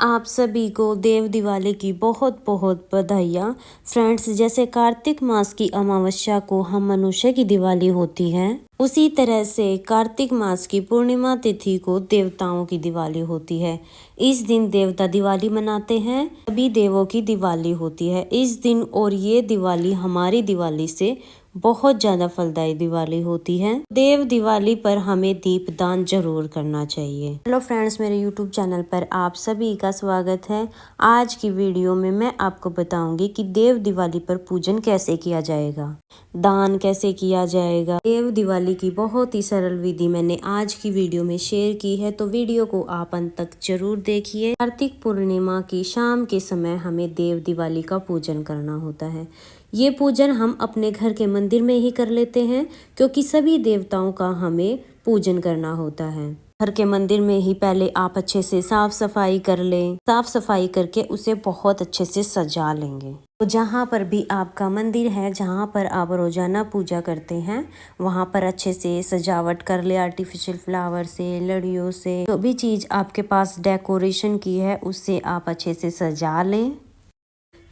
आप सभी को देव दिवाली की बहुत बहुत बधाइयाँ। फ्रेंड्स, जैसे कार्तिक मास की अमावस्या को हम मनुष्य की दिवाली होती है, उसी तरह से कार्तिक मास की पूर्णिमा तिथि को देवताओं की दिवाली होती है। इस दिन देवता दिवाली मनाते हैं, सभी देवों की दिवाली होती है इस दिन। और ये दिवाली हमारी दिवाली से बहुत ज़्यादा फलदायी दिवाली होती है। देव दिवाली पर हमें दीप दान जरूर करना चाहिए। हेलो फ्रेंड्स, मेरे यूट्यूब चैनल पर आप सभी का स्वागत है। आज की वीडियो में मैं आपको बताऊंगी कि देव दिवाली पर पूजन कैसे किया जाएगा, दान कैसे किया जाएगा। देव दिवाली की बहुत ही सरल विधि मैंने आज की वीडियो में शेयर की है, तो वीडियो को आप अंत तक जरूर देखिए। कार्तिक पूर्णिमा की शाम के समय हमें देव दिवाली का पूजन करना होता है। ये पूजन हम अपने घर के मंदिर में ही कर लेते हैं, क्योंकि सभी देवताओं का हमें पूजन करना होता है। घर के मंदिर में ही पहले आप अच्छे से साफ सफाई कर लें। साफ सफाई करके उसे बहुत अच्छे से सजा लेंगे। तो जहाँ पर भी आपका मंदिर है, जहाँ पर आप रोजाना पूजा करते हैं, वहाँ पर अच्छे से सजावट कर ले। आर्टिफिशियल फ्लावर से, लड़ियों से, जो भी चीज़ आपके पास डेकोरेशन की है उससे आप अच्छे से सजा लें।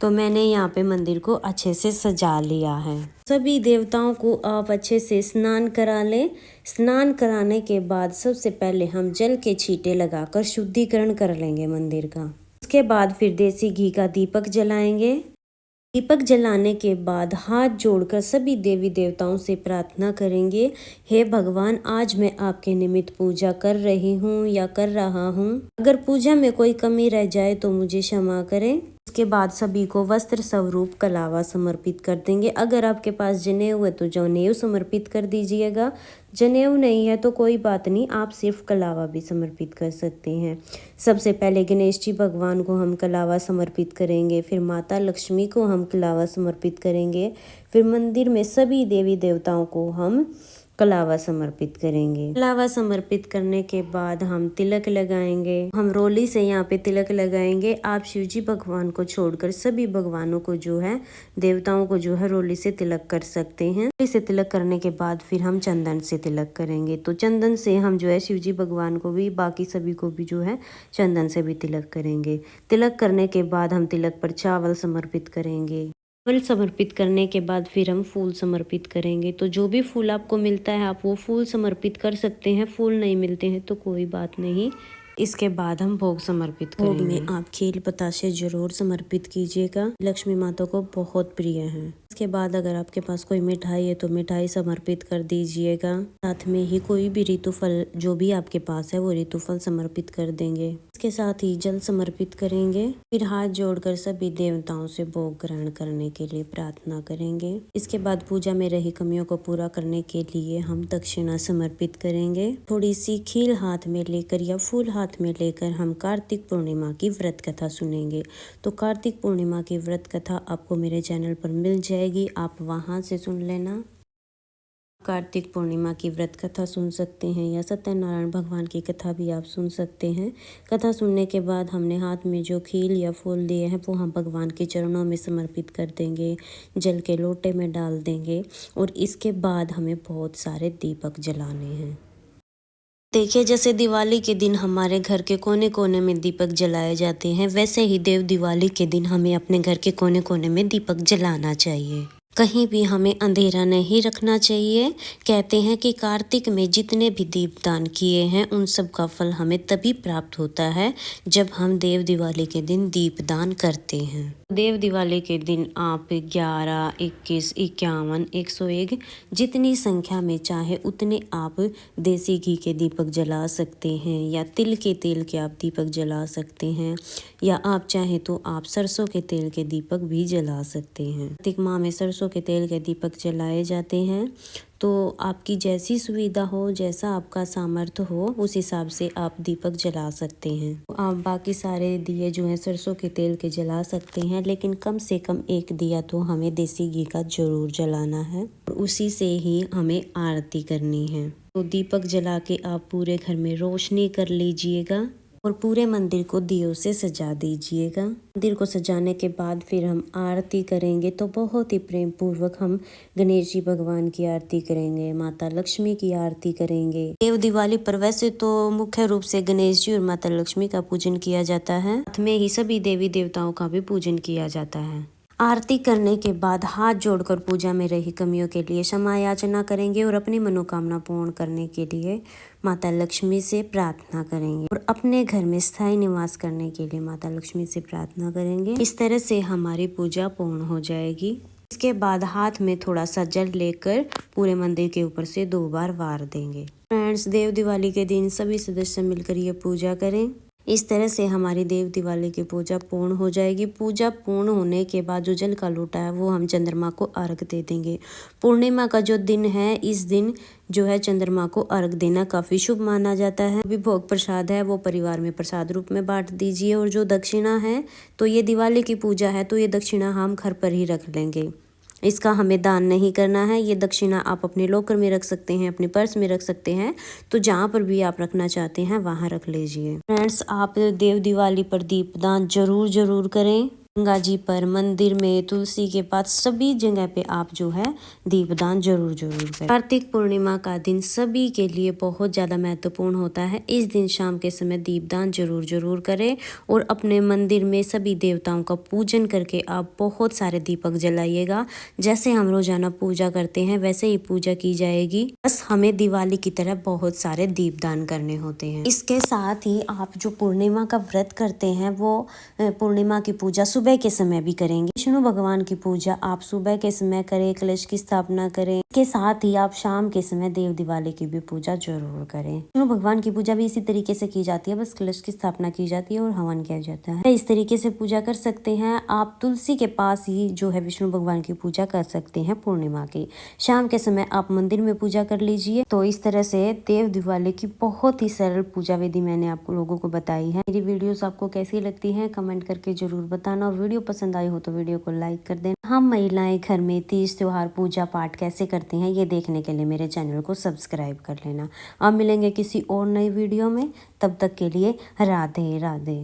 तो मैंने यहाँ पे मंदिर को अच्छे से सजा लिया है। सभी देवताओं को आप अच्छे से स्नान करा लें। स्नान कराने के बाद सबसे पहले हम जल के छींटे लगाकर शुद्धिकरण कर लेंगे मंदिर का। उसके बाद फिर देसी घी का दीपक जलाएंगे। दीपक जलाने के बाद हाथ जोड़कर सभी देवी देवताओं से प्रार्थना करेंगे, हे भगवान, आज मैं आपके निमित्त पूजा कर रही हूँ या कर रहा हूँ। अगर पूजा में कोई कमी रह जाए तो मुझे क्षमा करें। उसके बाद सभी को वस्त्र स्वरूप कलावा समर्पित कर देंगे। अगर आपके पास जनेऊ है तो जनेऊ समर्पित कर दीजिएगा। जनेऊ नहीं है तो कोई बात नहीं, आप सिर्फ कलावा भी समर्पित कर सकते हैं। सबसे पहले गणेश जी भगवान को हम कलावा समर्पित करेंगे, फिर माता लक्ष्मी को हम कलावा समर्पित करेंगे, फिर मंदिर में सभी देवी देवताओं को हम कलावा समर्पित करेंगे। कलावा समर्पित करने के बाद हम तिलक लगाएंगे। हम रोली से यहाँ पे तिलक लगाएंगे। आप शिव जी भगवान को छोड़कर सभी भगवानों को जो है, देवताओं को जो है, रोली से तिलक कर सकते हैं। रोली से तिलक करने के बाद फिर हम चंदन से तिलक करेंगे। तो चंदन से हम जो है शिव जी भगवान को भी, बाकी सभी को भी जो है चंदन से भी तिलक करेंगे। तिलक करने के बाद हम तिलक पर चावल समर्पित करेंगे। फल समर्पित करने के बाद फिर हम फूल समर्पित करेंगे। तो जो भी फूल आपको मिलता है आप वो फूल समर्पित कर सकते हैं। फूल नहीं मिलते हैं तो कोई बात नहीं। इसके बाद हम भोग समर्पित करेंगे। भोग में आप खीर बताशे जरूर समर्पित कीजिएगा, लक्ष्मी माता को बहुत प्रिय है। इसके बाद अगर आपके पास कोई मिठाई है तो मिठाई समर्पित कर दीजिएगा। साथ में ही कोई भी ऋतु फल जो भी आपके पास है वो ऋतु फल समर्पित कर देंगे। इसके साथ ही जल समर्पित करेंगे। फिर हाथ जोड़कर सभी देवताओं से भोग ग्रहण करने के लिए प्रार्थना करेंगे। इसके बाद पूजा में रही कमियों को पूरा करने के लिए हम दक्षिणा समर्पित करेंगे। थोड़ी सी खील हाथ में लेकर या फूल हाथ में लेकर हम कार्तिक पूर्णिमा की व्रत कथा सुनेंगे। तो कार्तिक पूर्णिमा की व्रत कथा आपको मेरे चैनल पर मिल जाएगी, आप वहां से सुन लेना। कार्तिक पूर्णिमा की व्रत कथा सुन सकते हैं या सत्यनारायण भगवान की कथा भी आप सुन सकते हैं। कथा सुनने के बाद हमने हाथ में जो खील या फूल दिए हैं वो हम भगवान के चरणों में समर्पित कर देंगे, जल के लोटे में डाल देंगे। और इसके बाद हमें बहुत सारे दीपक जलाने हैं। देखिए, जैसे दिवाली के दिन हमारे घर के कोने कोने में दीपक जलाए जाते हैं, वैसे ही देव दिवाली के दिन हमें अपने घर के कोने कोने में दीपक जलाना चाहिए। कहीं भी हमें अंधेरा नहीं रखना चाहिए। कहते हैं कि कार्तिक में जितने भी दीपदान किए हैं उन सब का फल हमें तभी प्राप्त होता है जब हम देव दिवाली के दिन दीपदान करते हैं। देव दिवाली के दिन आप 11, 21, 51, 101 जितनी संख्या में चाहे उतने आप देसी घी के दीपक जला सकते हैं, या तिल के तेल के आप दीपक जला सकते हैं, या आप चाहे तो आप सरसों के तेल के दीपक भी जला सकते हैं। कार्तिक माह में सरसों के तेल के दीपक जलाए जाते हैं। तो आपकी जैसी सुविधा हो, जैसा आपका सामर्थ्य हो, उस हिसाब से आप दीपक जला सकते हैं। आप बाकी सारे दिए जो हैं सरसों के तेल के जला सकते हैं, लेकिन कम से कम एक दिया तो हमें देसी घी का जरूर जलाना है और उसी से ही हमें आरती करनी है। तो दीपक जला के आप पूरे घर में रोशनी कर लीजिएगा। और पूरे मंदिर को दियों से सजा दीजिएगा। मंदिर को सजाने के बाद फिर हम आरती करेंगे। तो बहुत ही प्रेम पूर्वक हम गणेश जी भगवान की आरती करेंगे, माता लक्ष्मी की आरती करेंगे। देव दिवाली पर वैसे तो मुख्य रूप से गणेश जी और माता लक्ष्मी का पूजन किया जाता है, साथ में ही सभी देवी देवताओं का भी पूजन किया जाता है। आरती करने के बाद हाथ जोड़कर पूजा में रही कमियों के लिए क्षमा याचना करेंगे और अपनी मनोकामना पूर्ण करने के लिए माता लक्ष्मी से प्रार्थना करेंगे और अपने घर में स्थायी निवास करने के लिए माता लक्ष्मी से प्रार्थना करेंगे। इस तरह से हमारी पूजा पूर्ण हो जाएगी। इसके बाद हाथ में थोड़ा सा जल लेकर पूरे मंदिर के ऊपर से 2 बार वार देंगे। फ्रेंड्स, देव दिवाली के दिन सभी सदस्य मिलकर ये पूजा करें। इस तरह से हमारी देव दिवाली की पूजा पूर्ण हो जाएगी। पूजा पूर्ण होने के बाद जो जल का लोटा है वो हम चंद्रमा को अर्घ दे देंगे। पूर्णिमा का जो दिन है, इस दिन जो है चंद्रमा को अर्घ देना काफ़ी शुभ माना जाता है। अभी भोग प्रसाद है वो परिवार में प्रसाद रूप में बांट दीजिए। और जो दक्षिणा है, तो ये दिवाली की पूजा है तो ये दक्षिणा हम घर पर ही रख लेंगे, इसका हमें दान नहीं करना है। ये दक्षिणा आप अपने लॉकर में रख सकते हैं, अपने पर्स में रख सकते हैं, तो जहाँ पर भी आप रखना चाहते हैं वहाँ रख लीजिए। फ्रेंड्स, आप देव दिवाली पर दीपदान जरूर करें। गंगा जी पर, मंदिर में, तुलसी के पास, सभी जगह पे आप जो है दीपदान जरूर करें। कार्तिक पूर्णिमा का दिन सभी के लिए बहुत ज़्यादा महत्वपूर्ण होता है। इस दिन शाम के समय दीपदान जरूर करें और अपने मंदिर में सभी देवताओं का पूजन करके आप बहुत सारे दीपक जलाइएगा। जैसे हम रोजाना पूजा करते हैं वैसे ही पूजा की जाएगी, बस हमें दिवाली की तरह बहुत सारे दीपदान करने होते हैं। इसके साथ ही आप जो पूर्णिमा का व्रत करते हैं वो पूर्णिमा की पूजा सुबह के समय भी करेंगे। विष्णु भगवान की पूजा आप सुबह के समय करें, कलश की स्थापना करें। इसके साथ ही आप शाम के समय देव दिवाली की भी पूजा जरूर करें। विष्णु भगवान की पूजा भी इसी तरीके से की जाती है, बस कलश की स्थापना की जाती है और हवन किया जाता है। इस तरीके से पूजा कर सकते हैं। आप तुलसी के पास ही जो है विष्णु भगवान की पूजा कर सकते हैं। पूर्णिमा की शाम के समय आप मंदिर में पूजा कर लीजिए। तो इस तरह से देव दिवाली की बहुत ही सरल पूजा विधि मैंने आप लोगों को बताई है। मेरी वीडियोस आपको कैसी लगती हैं कमेंट करके जरूर बताना, और वीडियो पसंद आई हो तो वीडियो को लाइक कर देना। हम महिलाएं घर में तीज त्योहार पूजा पाठ कैसे करते हैं ये देखने के लिए मेरे चैनल को सब्सक्राइब कर लेना। अब मिलेंगे किसी और नई वीडियो में, तब तक के लिए राधे राधे।